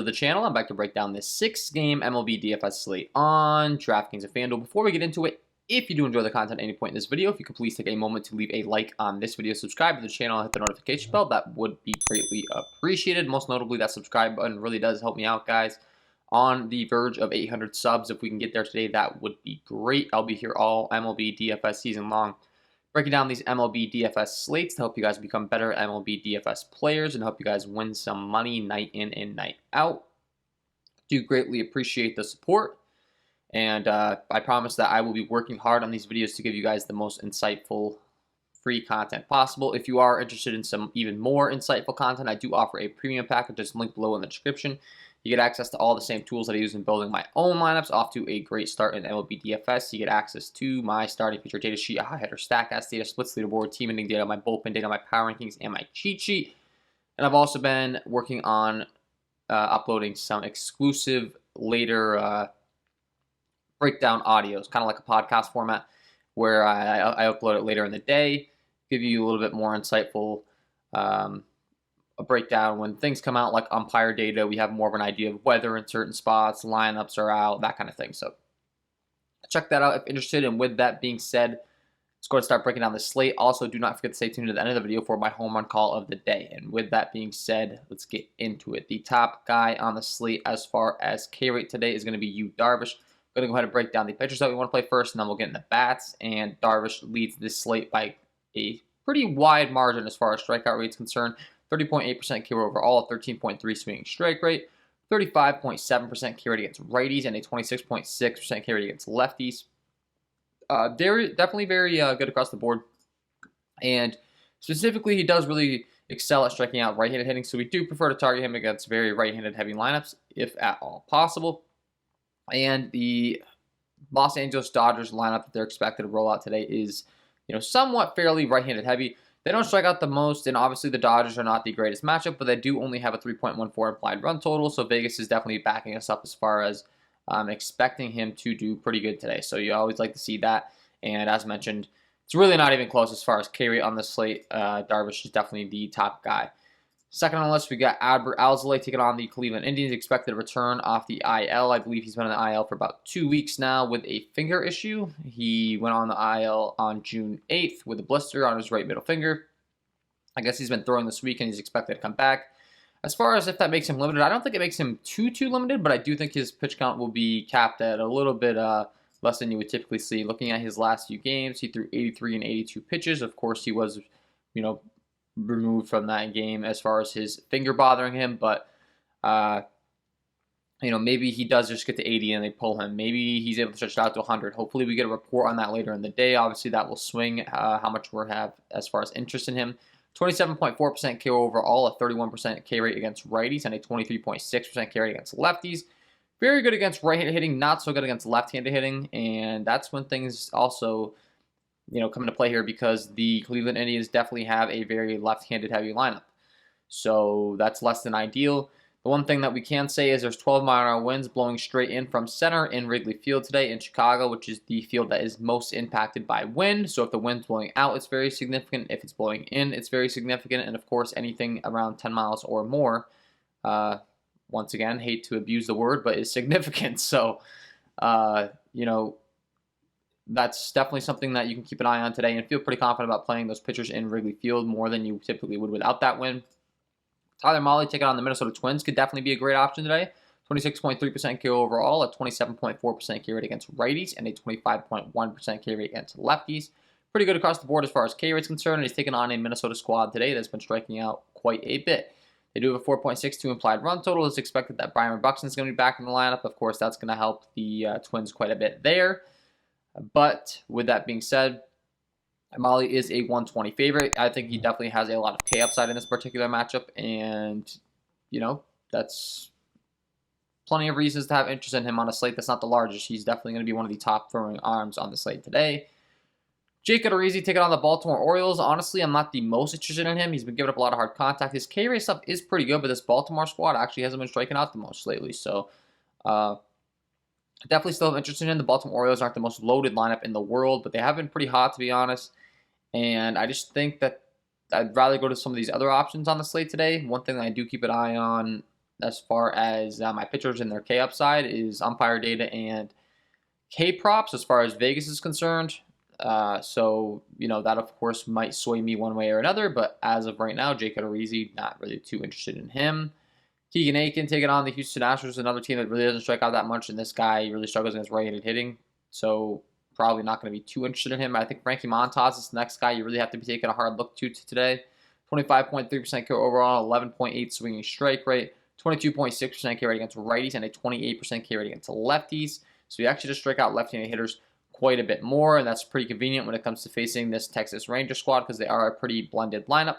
the channel. I'm back to break down this 6-game MLB DFS slate on DraftKings and FanDuel. Before we get into it, if you do enjoy the content at any point in this video, if you could please take a moment to leave a like on this video, subscribe to the channel, and hit the notification bell, that would be greatly appreciated. Most notably, that subscribe button really does help me out, guys. On the verge of 800 subs, if we can get there today, that would be great. I'll be here all MLB DFS season long, breaking down these MLB DFS slates to help you guys become better MLB DFS players and help you guys win some money night in and night out. Do greatly appreciate the support, and I promise that I will be working hard on these videos to give you guys the most insightful free content possible. If you are interested in some even more insightful content, I do offer a premium package that's linked below in the description. You get access to all the same tools that I use in building my own lineups, off to a great start in MLB DFS. You get access to my starting pitcher data sheet, a high hitter StatCast data, splits leaderboard, team ending data, my bullpen data, my power rankings, and my cheat sheet. And I've also been working on uploading some exclusive later breakdown audios, kind of like a podcast format, where I upload it later in the day, give you a little bit more insightful a breakdown when things come out, like umpire data. We have more of an idea of weather in certain spots, lineups are out, that kind of thing. So check that out if interested. And with that being said, let's go and start breaking down the slate. Also, do not forget to stay tuned to the end of the video for my home run call of the day. And with that being said, let's get into it. The top guy on the slate as far as K rate today is going to be Yu Darvish. I'm going to go ahead and break down the pitchers that we want to play first, and then we'll get into bats. And Darvish leads this slate by a pretty wide margin as far as strikeout rate is concerned. 30.8% K rate overall, 13.3 swinging strike rate, 35.7% K rate against righties, and a 26.6% K rate against lefties. Definitely very good across the board. And specifically, he does really excel at striking out right-handed hitting, so we do prefer to target him against very right-handed heavy lineups, if at all possible. And the Los Angeles Dodgers lineup that they're expected to roll out today is, somewhat fairly right-handed heavy. They don't strike out the most, and obviously the Dodgers are not the greatest matchup, but they do only have a 3.14 implied run total, so Vegas is definitely backing us up as far as expecting him to do pretty good today. So you always like to see that, and as mentioned, it's really not even close as far as K rate on the slate. Darvish is definitely the top guy. Second on the list, we got Adbert Alzolay taking on the Cleveland Indians, expected to return off the IL. I believe he's been on the IL for about 2 weeks now with a finger issue. He went on the IL on June 8th with a blister on his right middle finger. I guess he's been throwing this week, and he's expected to come back. As far as if that makes him limited, I don't think it makes him too limited, but I do think his pitch count will be capped at a little bit less than you would typically see. Looking at his last few games, he threw 83 and 82 pitches. Of course, he was, removed from that game as far as his finger bothering him, but maybe he does just get to 80 and they pull him. Maybe he's able to stretch it out to 100. Hopefully we get a report on that later in the day. Obviously that will swing how much we have as far as interest in him. 27.4% K overall, a 31% K rate against righties, and a 23.6% K rate against lefties. Very good against right-handed hitting, not so good against left-handed hitting, and that's when things also come into play here, because the Cleveland Indians definitely have a very left-handed heavy lineup. So that's less than ideal. The one thing that we can say is there's 12 mile-an-hour winds blowing straight in from center in Wrigley Field today in Chicago, which is the field that is most impacted by wind. So if the wind's blowing out, it's very significant. If it's blowing in, it's very significant. And of course, anything around 10 miles or more, once again, hate to abuse the word, but is significant. So, that's definitely something that you can keep an eye on today and feel pretty confident about playing those pitchers in Wrigley Field more than you typically would without that win. Tyler Mahle taking on the Minnesota Twins could definitely be a great option today. 26.3% K overall, a 27.4% K rate against righties, and a 25.1% K rate against lefties. Pretty good across the board as far as K rate is concerned, and he's taking on a Minnesota squad today that's been striking out quite a bit. They do have a 4.62 implied run total. It's expected that Byron Buxton's going to be back in the lineup. Of course, that's going to help the Twins quite a bit there. But with that being said, Mahle is a 120 favorite. I think he definitely has a lot of K upside in this particular matchup, and that's plenty of reasons to have interest in him on a slate that's not the largest. He's definitely going to be one of the top throwing arms on the slate today. Jake Odorizzi taking on the Baltimore Orioles. Honestly, I'm not the most interested in him. He's been giving up a lot of hard contact. His K rate stuff is pretty good, but this Baltimore squad actually hasn't been striking out the most lately. So, definitely still have interest in him. The Baltimore Orioles aren't the most loaded lineup in the world, but they have been pretty hot, to be honest. And I just think that I'd rather go to some of these other options on the slate today. One thing that I do keep an eye on as far as my pitchers and their K upside is umpire data and K props as far as Vegas is concerned. So, that of course might sway me one way or another, but as of right now, Jake Odorizzi, not really too interested in him. Keegan Aiken taking on the Houston Astros, another team that really doesn't strike out that much, and this guy really struggles against right-handed hitting, so probably not going to be too interested in him. I think Frankie Montas is the next guy you really have to be taking a hard look to today. 25.3% K overall, 11.8 swinging strike rate, 22.6% K rate against righties, and a 28% K rate against lefties. So you actually just strike out left-handed hitters quite a bit more, and that's pretty convenient when it comes to facing this Texas Ranger squad because they are a pretty blended lineup.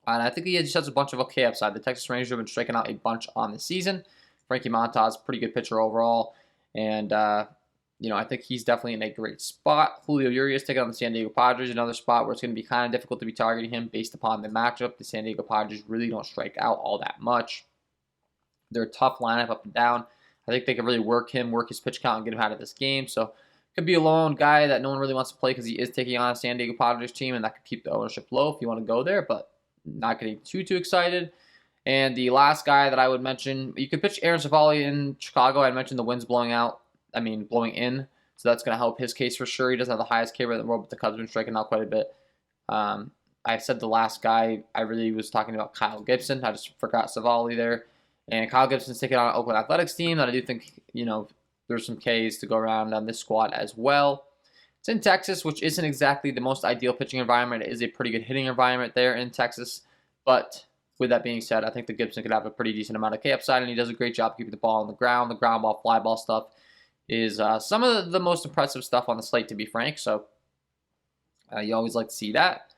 And I think he just has a bunch of okay upside. The Texas Rangers have been striking out a bunch on the season. Frankie Montas, pretty good pitcher overall, and I think he's definitely in a great spot. Julio Urias taking on the San Diego Padres, another spot where it's going to be kind of difficult to be targeting him based upon the matchup. The San Diego Padres really don't strike out all that much. They're a tough lineup up and down. I think they can really work his pitch count, and get him out of this game. So could be a lone guy that no one really wants to play because he is taking on a San Diego Padres team, and that could keep the ownership low if you want to go there, but not getting too excited. And the last guy that I would mention, you could pitch Aaron Civale in Chicago. I mentioned the wind's blowing in, so that's going to help his case for sure. He doesn't have the highest K rate in the world, but the Cubs have been striking out quite a bit. I said the last guy, I really was talking about Kyle Gibson. I just forgot Civale there. And Kyle Gibson's taking on an Oakland Athletics team that I do think, there's some Ks to go around on this squad as well. It's in Texas, which isn't exactly the most ideal pitching environment. It is a pretty good hitting environment there in Texas. But with that being said, I think that Gibson could have a pretty decent amount of K upside, and he does a great job keeping the ball on the ground. The ground ball, fly ball stuff is some of the most impressive stuff on the slate, to be frank. So you always like to see that.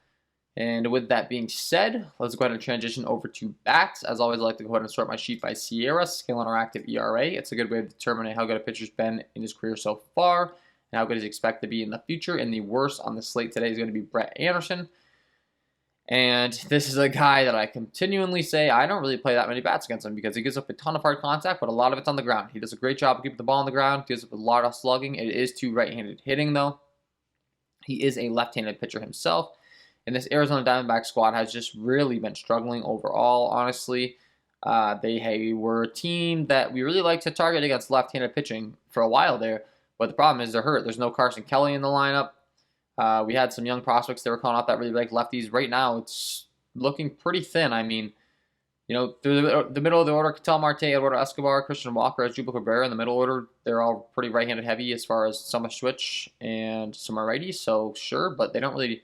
And with that being said, let's go ahead and transition over to bats. As always, I like to go ahead and sort my sheet by Sierra, skill and interactive ERA. It's a good way of determining how good a pitcher's been in his career so far and how good he's expected to be in the future. And the worst on the slate today is going to be Brett Anderson. And this is a guy that I continually say I don't really play that many bats against him because he gives up a ton of hard contact, but a lot of it's on the ground. He does a great job of keeping the ball on the ground, gives up a lot of slugging. It is too right-handed hitting, though. He is a left-handed pitcher himself. And this Arizona Diamondback squad has just really been struggling overall, honestly. They were a team that we really liked to target against left-handed pitching for a while there. But the problem is they're hurt. There's no Carson Kelly in the lineup. We had some young prospects that were calling out that really like lefties. Right now, it's looking pretty thin. I mean, through the middle of the order, Ketel Marte, Eduardo Escobar, Christian Walker, Asdrubal Cabrera in the middle order, they're all pretty right-handed heavy as far as some are switch and some are righties. So sure, but they don't really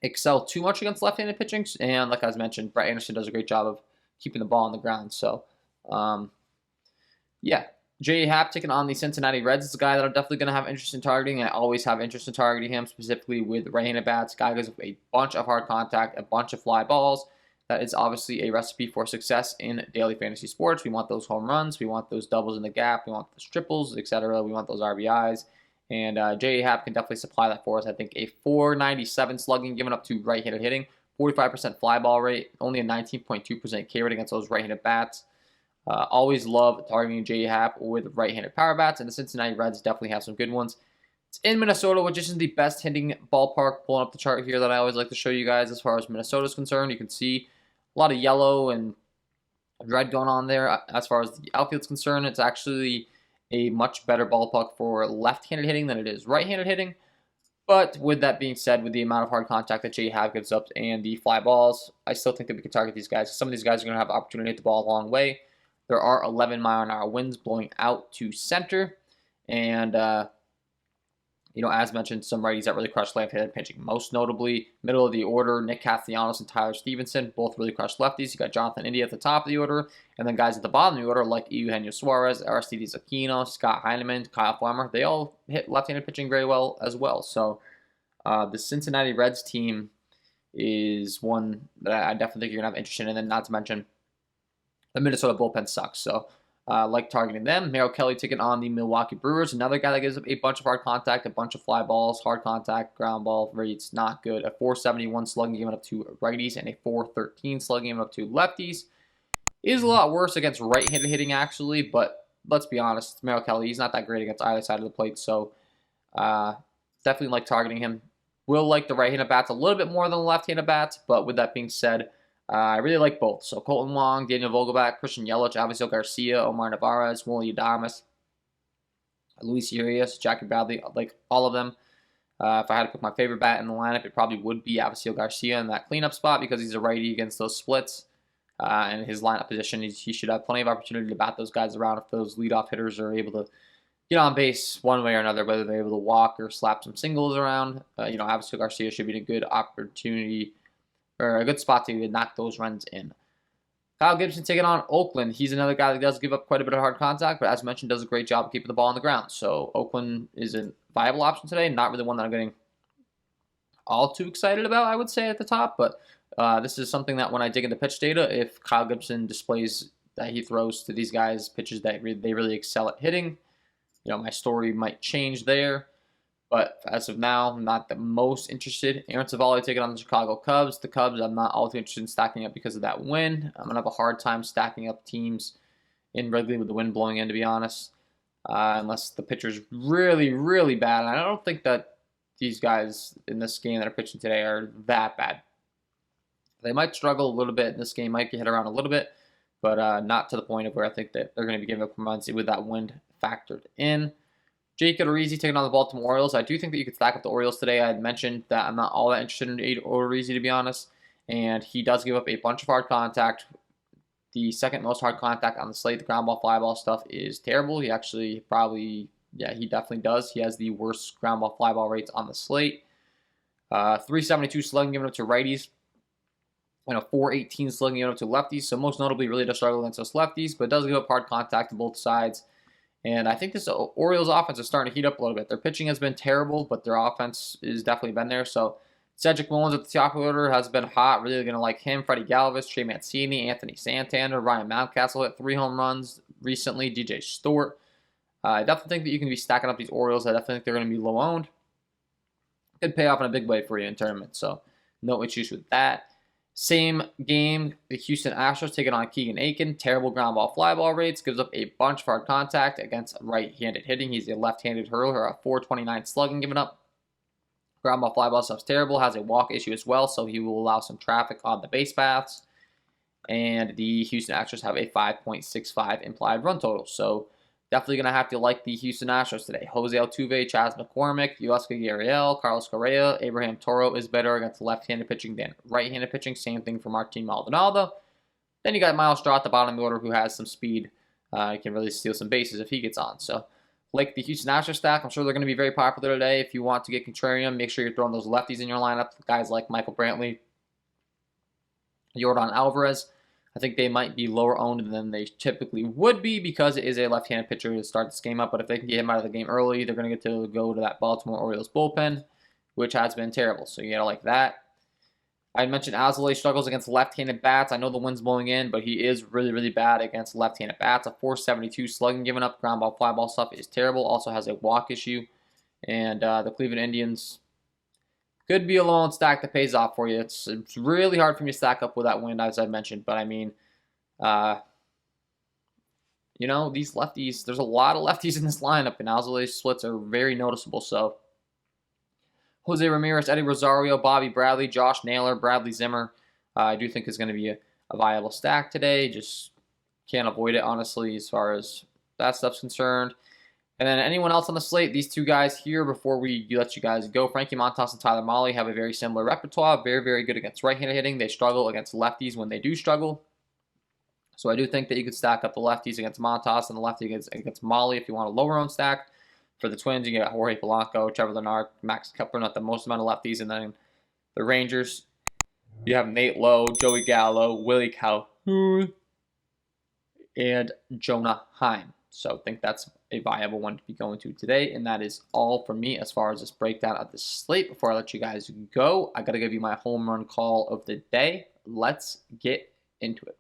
excel too much against left-handed pitching. And like I was mentioned, Brett Anderson does a great job of keeping the ball on the ground. So, yeah. J.A. Happ taking on the Cincinnati Reds is a guy that I'm definitely going to have interest in targeting. I always have interest in targeting him, specifically with right-handed bats. Guy gives up a bunch of hard contact, a bunch of fly balls. That is obviously a recipe for success in daily fantasy sports. We want those home runs. We want those doubles in the gap. We want those triples, etc. We want those RBIs. And J.A. Happ can definitely supply that for us. I think a 497 slugging given up to right-handed hitting, 45% fly ball rate, only a 19.2% K rate against those right-handed bats. Always love targeting J.A. Happ with right-handed power bats, and the Cincinnati Reds definitely have some good ones. It's in Minnesota, which isn't the best hitting ballpark. Pulling up the chart here that I always like to show you guys as far as Minnesota is concerned. You can see a lot of yellow and red going on there. As far as the outfield's concerned, it's actually a much better ballpark for left-handed hitting than it is right-handed hitting. But with that being said, with the amount of hard contact that J.A. Happ gives up and the fly balls, I still think that we can target these guys. Some of these guys are going to have the opportunity to hit the ball a long way. There are 11-mile-an-hour winds blowing out to center. And, as mentioned, some righties that really crush left-handed pitching. Most notably, middle of the order, Nick Castellanos and Tyler Stevenson both really crush lefties. You got Jonathan India at the top of the order. And then guys at the bottom of the order like Eugenio Suarez, Aristides Aquino, Scott Heineman, Kyle Farmer. They all hit left-handed pitching very well as well. So the Cincinnati Reds team is one that I definitely think you're going to have interest in. And then not to mention, the Minnesota bullpen sucks, so like targeting them. Merrill Kelly taking on the Milwaukee Brewers, another guy that gives up a bunch of hard contact, a bunch of fly balls, hard contact, ground ball rates, not good. A 471 slugging given up to righties and a 413 slugging given up to lefties. Is a lot worse against right-handed hitting, actually, but let's be honest, Merrill Kelly, he's not that great against either side of the plate, so definitely like targeting him. Will like the right-handed bats a little bit more than the left-handed bats, but with that being said, I really like both. So Colton Wong, Daniel Vogelback, Christian Yelich, Avisail Garcia, Omar Narvaez, Willie Adames, Luis Urias, Jackie Bradley, like all of them. If I had to pick my favorite bat in the lineup, it probably would be Avisail Garcia in that cleanup spot because he's a righty against those splits. And his lineup position, he should have plenty of opportunity to bat those guys around if those leadoff hitters are able to get on base one way or another, whether they're able to walk or slap some singles around. Avisail Garcia should be in a good opportunity or a good spot to knock those runs in. Kyle Gibson taking on Oakland. He's another guy that does give up quite a bit of hard contact, but as mentioned, does a great job of keeping the ball on the ground. So Oakland is a viable option today. Not really one that I'm getting all too excited about, I would say, at the top. But this is something that when I dig into pitch data, if Kyle Gibson displays that he throws to these guys pitches that they really excel at hitting, my story might change there. But as of now, I'm not the most interested. Aaron Savali taking on the Chicago Cubs. The Cubs, I'm not all too interested in stacking up because of that win. I'm going to have a hard time stacking up teams in Wrigley with the wind blowing in, to be honest. Unless the pitcher's really, really bad. And I don't think that these guys in this game that are pitching today are that bad. They might struggle a little bit in this game, might get hit around a little bit, but not to the point of where I think that they're going to be giving up runs with that wind factored in. Jake Odorizzi taking on the Baltimore Orioles. I do think that you could stack up the Orioles today. I had mentioned that I'm not all that interested in Odorizzi, to be honest. And he does give up a bunch of hard contact. The second most hard contact on the slate, the ground ball, fly ball stuff, is terrible. He actually he definitely does. He has the worst ground ball, fly ball rates on the slate. 372 slugging given up to righties. And a 418 slugging given up to lefties. So most notably really does struggle against those lefties, but does give up hard contact to both sides. And I think this Orioles offense is starting to heat up a little bit. Their pitching has been terrible, but their offense has definitely been there. So Cedric Mullins at the top of the order has been hot. Really going to like him. Freddie Galvis, Trey Mancini, Anthony Santander, Ryan Mountcastle hit 3 home runs recently. DJ Stewart. I definitely think that you can be stacking up these Orioles. I definitely think they're going to be low owned. Could pay off in a big way for you in tournaments. So no issues with that. Same game, the Houston Astros taking on Keegan Aiken. Terrible ground ball, fly ball rates. Gives up a bunch of hard contact against right-handed hitting. He's a left-handed hurler, a 429 slugging given up. Ground ball, fly ball stuff's terrible. Has a walk issue as well, so he will allow some traffic on the base paths. And the Houston Astros have a 5.65 implied run total. So definitely going to have to like the Houston Astros today. Jose Altuve, Chas McCormick, Yusuke Gurriel, Carlos Correa, Abraham Toro is better against left-handed pitching than right-handed pitching. Same thing for Martin Maldonado. Then you got Miles Straw at the bottom of the order who has some speed. He can really steal some bases if he gets on. So like the Houston Astros stack, I'm sure they're going to be very popular today. If you want to get contrarian, make sure you're throwing those lefties in your lineup. Guys like Michael Brantley, Yordan Alvarez. I think they might be lower owned than they typically would be because it is a left-handed pitcher to start this game up. But if they can get him out of the game early, they're going to get to go to that Baltimore Orioles bullpen, which has been terrible. So you got to like that. I mentioned Alzolay struggles against left-handed bats. I know the wind's blowing in, but he is really, really bad against left-handed bats. A 472 slugging given up. Ground ball, fly ball stuff is terrible. Also has a walk issue. And the Cleveland Indians could be a low-owned stack that pays off for you. It's really hard for me to stack up with that wind, as I mentioned. But, I mean, these lefties, there's a lot of lefties in this lineup, and Alzolay's splits are very noticeable. So, Jose Ramirez, Eddie Rosario, Bobby Bradley, Josh Naylor, Bradley Zimmer, I do think is going to be a viable stack today. Just can't avoid it, honestly, as far as that stuff's concerned. And then anyone else on the slate, these two guys here before we let you guys go, Frankie Montas and Tyler Mahle have a very similar repertoire. Very, very good against right-handed hitting. They struggle against lefties when they do struggle. So I do think that you could stack up the lefties against Montas and the lefty against Mahle if you want a lower-owned stack. For the Twins, you get Jorge Polanco, Trevor Leonard, Max Kepler, not the most amount of lefties. And then the Rangers, you have Nate Lowe, Joey Gallo, Willie Calhoun, and Jonah Heim. So I think that's a viable one to be going to today. And that is all from me as far as this breakdown of the slate. Before I let you guys go, I got to give you my home run call of the day. Let's get into it.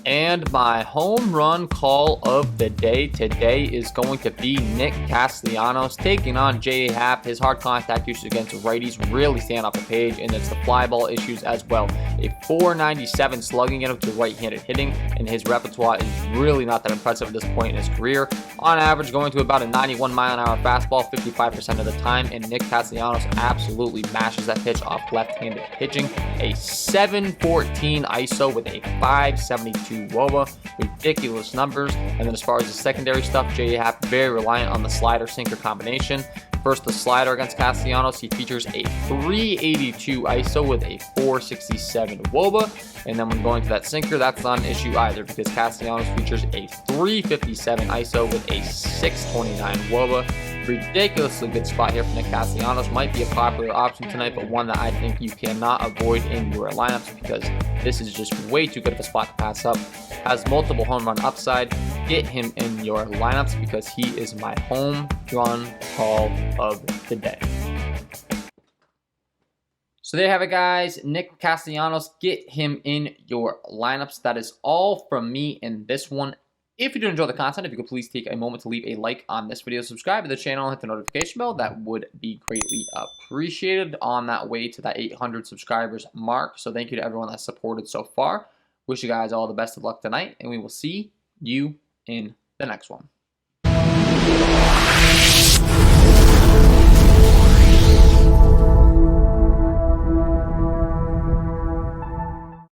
And my home run call of the day today is going to be Nick Castellanos taking on J.A. Happ. His hard contact issues against righties really stand off the page, and it's the fly ball issues as well. A .497 slugging in him to right-handed hitting, and his repertoire is really not that impressive at this point in his career. On average, going to about a 91-mile-an-hour fastball 55% of the time, and Nick Castellanos absolutely mashes that pitch off left-handed pitching. A 714 ISO with a 572 WOBA, ridiculous numbers. And then as far as the secondary stuff, J.A. Happ very reliant on the slider-sinker combination. First, the slider against Castellanos, he features a 382 ISO with a 467 WOBA. And then when going to that sinker, that's not an issue either because Castellanos features a 357 ISO with a 629 WOBA. Ridiculously good spot here for Nick Castellanos. Might be a popular option tonight, but one that I think you cannot avoid in your lineups because this is just way too good of a spot to pass up. Has multiple home run upside. Get him in your lineups because he is my home run call of the day. So there you have it, guys. Nick Castellanos, get him in your lineups. That is all from me in this one. If you do enjoy the content, if you could please take a moment to leave a like on this video, subscribe to the channel, hit the notification bell, that would be greatly appreciated on that way to that 800 subscribers mark. So thank you to everyone that's supported so far. Wish you guys all the best of luck tonight, and we will see you in the next one.